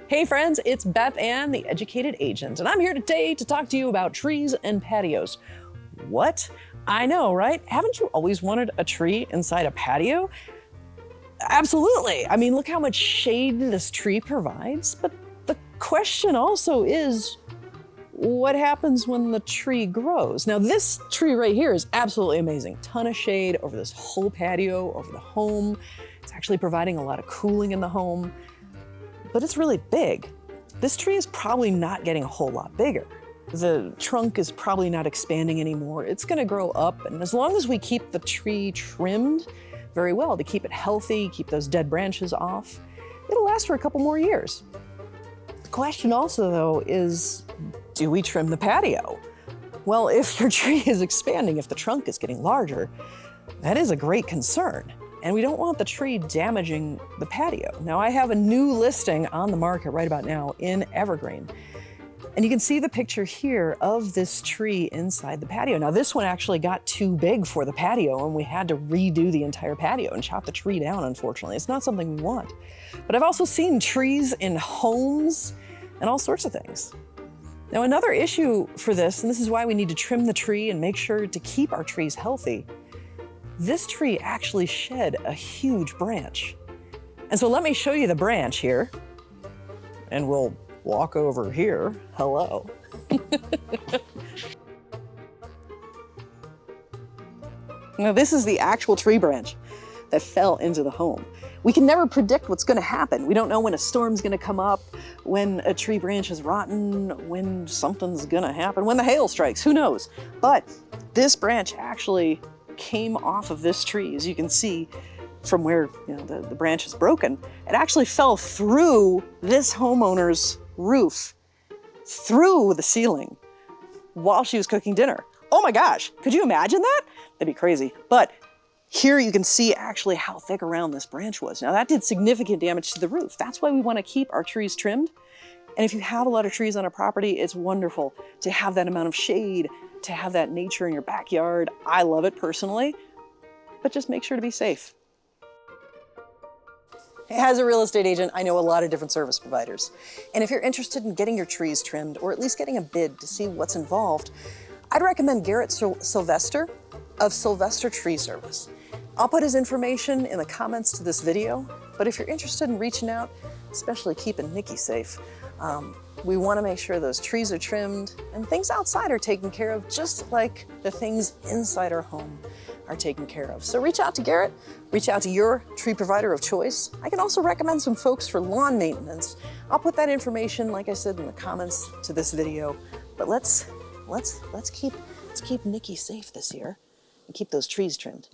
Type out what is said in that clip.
Hey friends, it's Beth Ann, the Educated Agent, and I'm here today to talk to you about trees and patios. What? I know, right? Haven't you always wanted a tree inside a patio? Absolutely. I mean, look how much shade this tree provides. But the question also is, what happens when the tree grows? Now, this tree right here is absolutely amazing. Ton of shade over this whole patio, over the home. It's actually providing a lot of cooling in the home. But it's really big. This tree is probably not getting a whole lot bigger. The trunk is probably not expanding anymore. It's gonna grow up, and as long as we keep the tree trimmed very well to keep it healthy, keep those dead branches off, it'll last for a couple more years. The question also, though, is do we trim the patio? Well, if your tree is expanding, if the trunk is getting larger, that is a great concern. And we don't want the tree damaging the patio. Now, I have a new listing on the market right about now in Evergreen. And you can see the picture here of this tree inside the patio. Now, this one actually got too big for the patio, and we had to redo the entire patio and chop the tree down, unfortunately. It's not something we want. But I've also seen trees in homes and all sorts of things. Now, another issue for this, and this is why we need to trim the tree and make sure to keep our trees healthy, this tree actually shed a huge branch. And so let me show you the branch here, and we'll walk over here. Hello. Now, this is the actual tree branch that fell into the home. We can never predict what's gonna happen. We don't know when a storm's gonna come up, when a tree branch is rotten, when something's gonna happen, when the hail strikes, who knows? But this branch actually came off of this tree, as you can see from where the branch is broken. It actually fell through this homeowner's roof, through the ceiling, while she was cooking dinner. Oh my gosh, could you imagine that? That'd be crazy. But here you can see actually how thick around this branch was. Now, that did significant damage to the roof. That's why we want to keep our trees trimmed. And if you have a lot of trees on a property, it's wonderful to have that amount of shade, to have that nature in your backyard. I love it personally, but just make sure to be safe. As a real estate agent, I know a lot of different service providers. And if you're interested in getting your trees trimmed, or at least getting a bid to see what's involved, I'd recommend Garrett Sylvester of Sylvester Tree Service. I'll put his information in the comments to this video, but if you're interested in reaching out, especially keeping Nikki safe, we want to make sure those trees are trimmed and things outside are taken care of, just like the things inside our home are taken care of. So reach out to Garrett, reach out to your tree provider of choice. I can also recommend some folks for lawn maintenance. I'll put that information, like I said, in the comments to this video. But let's keep Nikki safe this year and keep those trees trimmed.